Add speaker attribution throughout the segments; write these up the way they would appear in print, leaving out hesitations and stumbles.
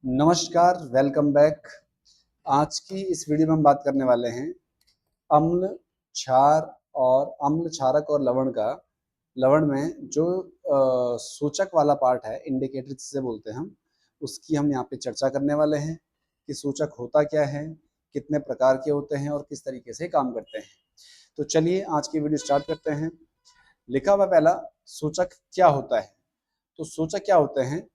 Speaker 1: नमस्कार, welcome back. आज की इस वीडियो में हम बात करने वाले हैं अम्ल, क्षार और अम्ल, क्षारक और लवण का। लवण में जो सूचक वाला पार्ट है, इंडिकेटर जिसे बोलते हैं हम, उसकी हम यहाँ पे चर्चा करने वाले हैं कि सूचक होता क्या है, कितने प्रकार के होते हैं और किस तरीके से काम करते हैं। तो चलिए आज की वीडियो स्टार्ट करते हैं। लिखा हुआ पहला, सूचक क्या होता है। तो सूचक क्या होते हैं?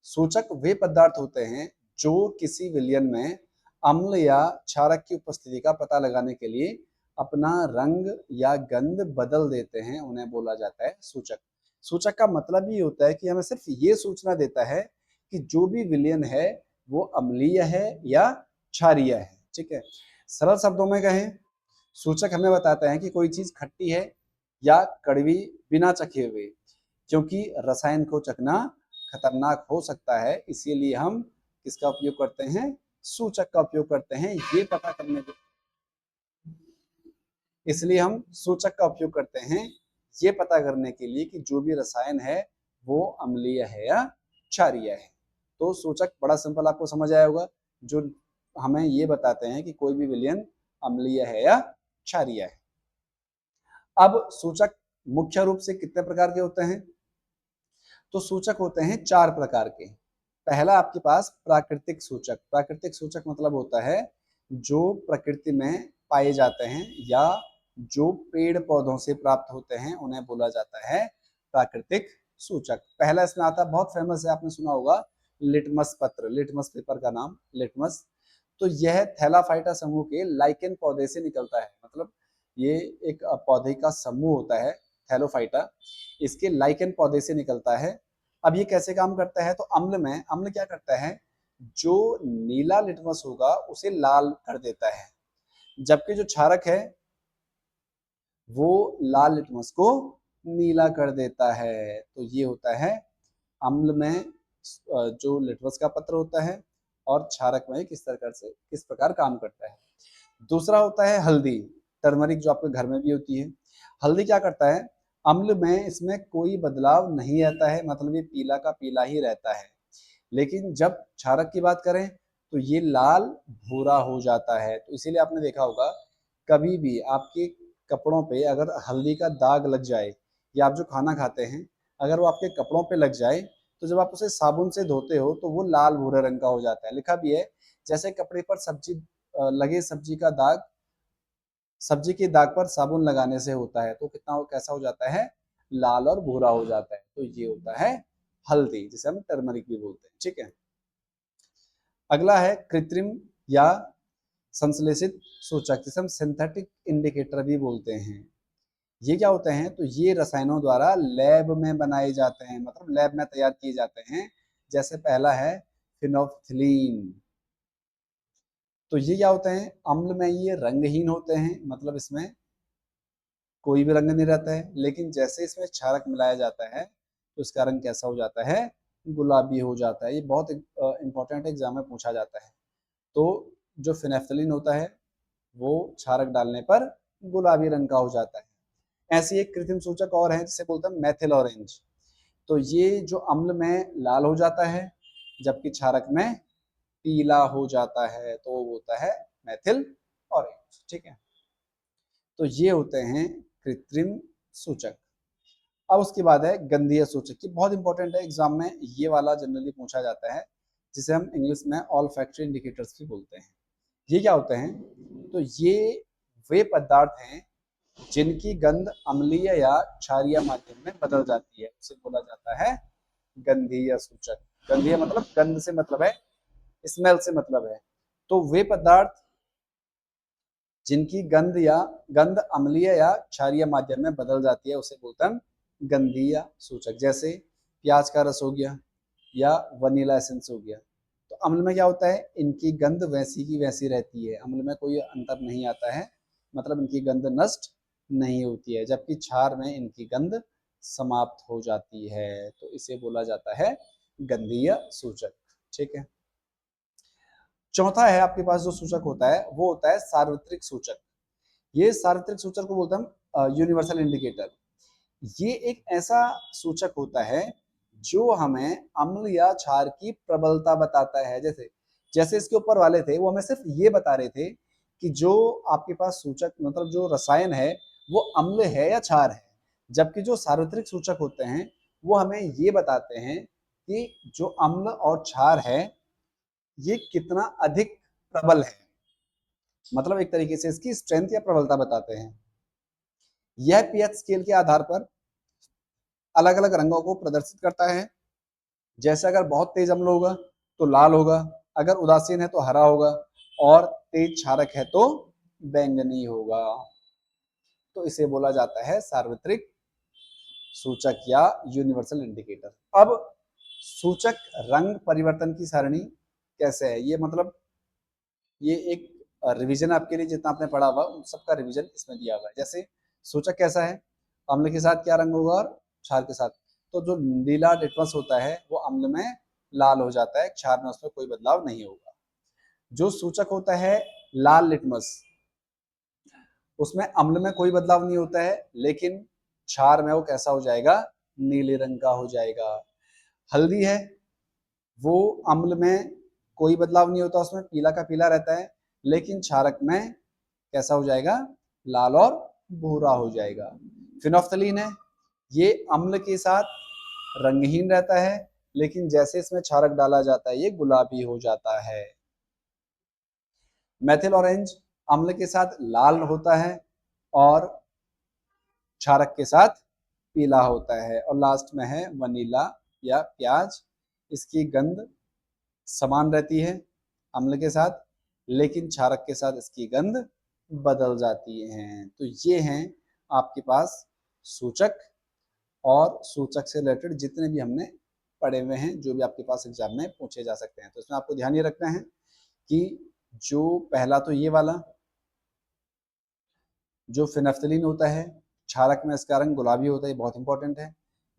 Speaker 1: सूचक वे पदार्थ होते हैं जो किसी विलयन में अम्ल या क्षारक की उपस्थिति का पता लगाने के लिए अपना रंग या गंध बदल देते हैं, उन्हें बोला जाता है सूचक। सूचक का मतलब ये होता है कि हमें सिर्फ ये सूचना देता है कि जो भी विलयन है वो अम्लीय है या क्षारीय है। ठीक है, सरल शब्दों में कहें, सूचक हमें बताता है कि कोई चीज खट्टी है या कड़वी बिना चखे हुए, क्योंकि रसायन को चखना खतरनाक हो सकता है, इसीलिए हम किसका उपयोग करते हैं? सूचक का उपयोग करते हैं ये पता करने के। इसलिए हम सूचक का उपयोग करते हैं ये पता करने के लिए कि जो भी रसायन है वो अम्लीय है या क्षारीय है। तो सूचक बड़ा सिंपल, आपको समझ आया होगा, जो हमें ये बताते हैं कि कोई भी विलयन अम्लीय है या क्षारीय है। अब सूचक मुख्य रूप से कितने प्रकार के होते हैं? तो सूचक होते हैं 4 प्रकार के। पहला आपके पास प्राकृतिक सूचक। प्राकृतिक सूचक मतलब होता है जो प्रकृति में पाए जाते हैं या जो पेड़ पौधों से प्राप्त होते हैं, उन्हें बोला जाता है प्राकृतिक सूचक। पहला इसमें आता है, बहुत फेमस है, आपने सुना होगा, लिटमस पत्र, लिटमस पेपर का नाम लिटमस। तो यह थैलाफाइटा समूह के लाइकेन पौधे से निकलता है। मतलब ये एक पौधे का समूह होता है, थैलोफाइटा, इसके लाइकेन पौधे से निकलता है। अब ये कैसे काम करता है? तो अम्ल में, अम्ल क्या करता है, जो नीला लिटमस होगा उसे लाल कर देता है, जबकि जो क्षारक है वो लाल लिटमस को नीला कर देता है। तो ये होता है अम्ल में जो लिटमस का पत्र होता है, और क्षारक में किस प्रकार काम करता है। दूसरा होता है हल्दी, टर्मरिक, जो आपके घर में भी होती है। हल्दी क्या करता है? अम्ल में इसमें कोई बदलाव नहीं रहता है, मतलब ये पीला का पीला ही रहता है, लेकिन जब क्षारक की बात करें तो ये लाल भूरा हो जाता है। तो इसीलिए आपने देखा होगा, कभी भी आपके कपड़ों पे अगर हल्दी का दाग लग जाए, या आप जो खाना खाते हैं अगर वो आपके कपड़ों पे लग जाए, तो जब आप उसे साबुन से धोते हो तो वो लाल भूरे रंग का हो जाता है। लिखा भी है, जैसे कपड़े पर सब्जी लगे सब्जी का दाग, सब्जी के दाग पर साबुन लगाने से होता है, तो कितना कैसा हो जाता है? लाल और भूरा हो जाता है। तो ये होता है हल्दी, जिसे हम टर्मरिक भी बोलते हैं। ठीक है, अगला है कृत्रिम या संश्लेषित सूचक, जिसे हम सिंथेटिक इंडिकेटर भी बोलते हैं। ये क्या होते हैं? तो ये रसायनों द्वारा लैब में बनाए जाते हैं, मतलब लैब में तैयार किए जाते हैं। जैसे पहला है फिनोल्फ्थीन। तो ये क्या होते हैं? अम्ल में ये रंगहीन होते हैं, मतलब इसमें कोई भी रंग नहीं रहता है, लेकिन जैसे इसमें क्षारक मिलाया जाता है तो इसका रंग कैसा हो जाता है? गुलाबी हो जाता है। ये बहुत इंपॉर्टेंट एग्जाम में पूछा जाता है। तो जो फिनेफ्थलीन होता है वो क्षारक डालने पर गुलाबी रंग का हो जाता है। ऐसी एक कृत्रिम सूचक और है जिसे बोलते हैं मेथिल ऑरेंज। तो ये जो अम्ल में लाल हो जाता है, जबकि क्षारक में पीला हो जाता है, तो वो होता है मेथिल ऑरेंज। ठीक है, तो ये होते हैं कृत्रिम सूचक। अब उसके बाद है गंधीय सूचक, की बहुत इंपॉर्टेंट है, एग्जाम में ये वाला जनरली पूछा जाता है, जिसे हम इंग्लिश में ऑल फैक्ट्री इंडिकेटर्स भी बोलते हैं। ये क्या होते हैं? तो ये वे पदार्थ हैं जिनकी गंध अम्लीय या क्षारीय माध्यम में बदल जाती है, उसे बोला जाता है गंधीय सूचक। गंधीय मतलब गंध से मतलब है, स्मेल से मतलब है। तो वे पदार्थ जिनकी गंध अम्लीय या क्षारीय माध्यम में बदल जाती है, उसे बोलते हैं गंधीय सूचक। जैसे प्याज का रस हो गया या वनीला एसेंस हो गया। तो अम्ल में क्या होता है? इनकी गंध वैसी की वैसी रहती है, अम्ल में कोई अंतर नहीं आता है, मतलब इनकी गंध नष्ट नहीं होती है, जबकि क्षार में इनकी गंध समाप्त हो जाती है। तो इसे बोला जाता है गंधीय सूचक। ठीक है, चौथा है आपके पास जो सूचक होता है वो होता है सार्वत्रिक सूचक। ये सार्वत्रिक सूचक को बोलते हैं यूनिवर्सल इंडिकेटर। ये एक ऐसा सूचक होता है जो हमें अम्ल या क्षार की प्रबलता बताता है। जैसे जैसे इसके ऊपर वाले थे वो हमें सिर्फ ये बता रहे थे कि जो आपके पास सूचक मतलब जो रसायन है वो अम्ल है या क्षार है, जबकि जो सार्वत्रिक सूचक होते हैं वो हमें ये बताते हैं कि जो अम्ल और क्षार है ये कितना अधिक प्रबल है, मतलब एक तरीके से इसकी स्ट्रेंथ या प्रबलता बताते हैं। यह पीएच स्केल के आधार पर अलग अलग रंगों को प्रदर्शित करता है। जैसे अगर बहुत तेज अम्ल होगा तो लाल होगा, अगर उदासीन है तो हरा होगा, और तेज क्षारक है तो बैंगनी होगा। तो इसे बोला जाता है सार्वत्रिक सूचक या यूनिवर्सल इंडिकेटर। अब सूचक रंग परिवर्तन की सारणी कैसे है, ये मतलब ये एक रिवीजन आपके लिए, जितना आपने पढ़ा हुआ उन सबका रिवीजन इसमें दिया हुआ है। जैसे सूचक कैसा है, अम्ल के साथ क्या रंग होगा और क्षार के साथ, तो जो नीला लिटमस होता है वो अम्ल में लाल हो जाता है, क्षार में उसमें कोई बदलाव नहीं होगा। जो सूचक होता है लाल लिटमस, उसमें अम्ल में कोई बदलाव नहीं होता है, लेकिन क्षार में वो कैसा हो जाएगा, नीले रंग का हो जाएगा। हल्दी है, वो अम्ल में कोई बदलाव नहीं होता, उसमें पीला का पीला रहता है, लेकिन क्षारक में कैसा हो जाएगा, लाल और भूरा हो जाएगा। फिनोफ्थलीन है, ये अम्ल के साथ रंगहीन रहता है, लेकिन जैसे इसमें क्षारक डाला जाता है ये गुलाबी हो जाता है। मेथिल ऑरेंज अम्ल के साथ लाल होता है और क्षारक के साथ पीला होता है। और लास्ट में है वनीला या प्याज, इसकी गंध समान रहती है अम्ल के साथ, लेकिन क्षारक के साथ इसकी गंध बदल जाती है। तो ये हैं आपके पास सूचक, और सूचक से रिलेटेड जितने भी हमने पढ़े हुए हैं, जो भी आपके पास एग्जाम में पूछे जा सकते हैं। तो इसमें आपको ध्यान ये रखना है कि जो पहला तो ये वाला जो फिनफ्थलीन होता है, क्षारक में इसका रंग गुलाबी होता है, ये बहुत इंपॉर्टेंट है।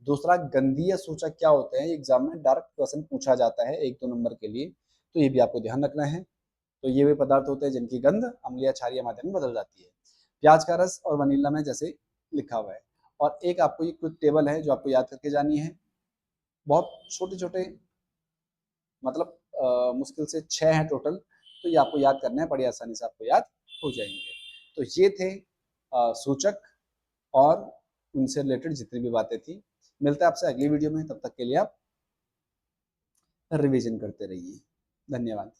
Speaker 1: दूसरा गंधीय सूचक क्या होते हैं, एग्जाम में डायरेक्ट क्वेश्चन पूछा जाता है 1-2 नंबर के लिए, तो ये भी आपको ध्यान रखना है। तो ये वे पदार्थ होते हैं जिनकी गंध अम्लीय या क्षारीय माध्यम में बदल जाती है। प्याज का रस और वनीला में जैसे लिखा हुआ है। और एक आपको ये कुछ टेबल है जो आपको याद करके जानी है, बहुत छोटे छोटे, मतलब मुश्किल से 6 हैं टोटल, तो ये आपको याद करना है, बड़ी आसानी से आपको याद हो जाएंगे। तो ये थे सूचक और उनसे रिलेटेड जितनी भी बातें थी। मिलता है आपसे अगली वीडियो में, तब तक के लिए आप रिवीजन करते रहिए। धन्यवाद।